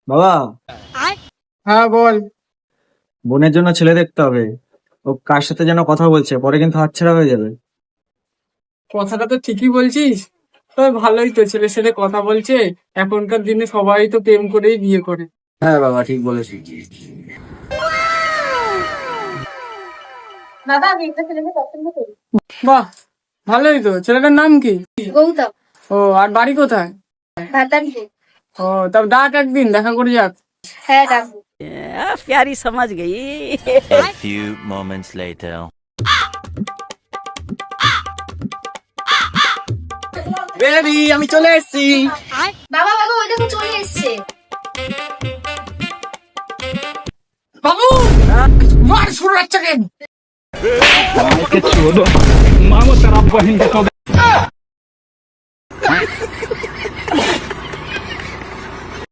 বাবা, হ্যাঁ বল। বোনের জন্য ছেলে দেখতে হবে। ও কার সাথে যেন কথা বলছে, পরে কিন্তু হাতছাড়া হয়ে যাবে। কথাটা তো ঠিকই বলছিস, তবে ভালোই তো ছেলের সাথে কথা বলছে। এখনকার দিনে সবাই তো প্রেম করেই বিয়ে করে। হ্যাঁ বাবা, ঠিক বলেছিস। বাবা, আমি একটা ছেলেকে পছন্দ করি। বাহ, ভালোই তো। ছেলেটার নাম কি? গৌতম। ও, আর বাড়ি কোথায়? ভাতানপুর। ও, তা ডাক, একদিন দেখা করে যাক। হ্যাঁ, ডাকবো। प्यारी समझ गई। A few moments later. Baby, আমি চলে এসেছি। বাবা বাবা, ওই দেখো চলে এসছে। বাবু, মার শুরু বাচ্চাকে।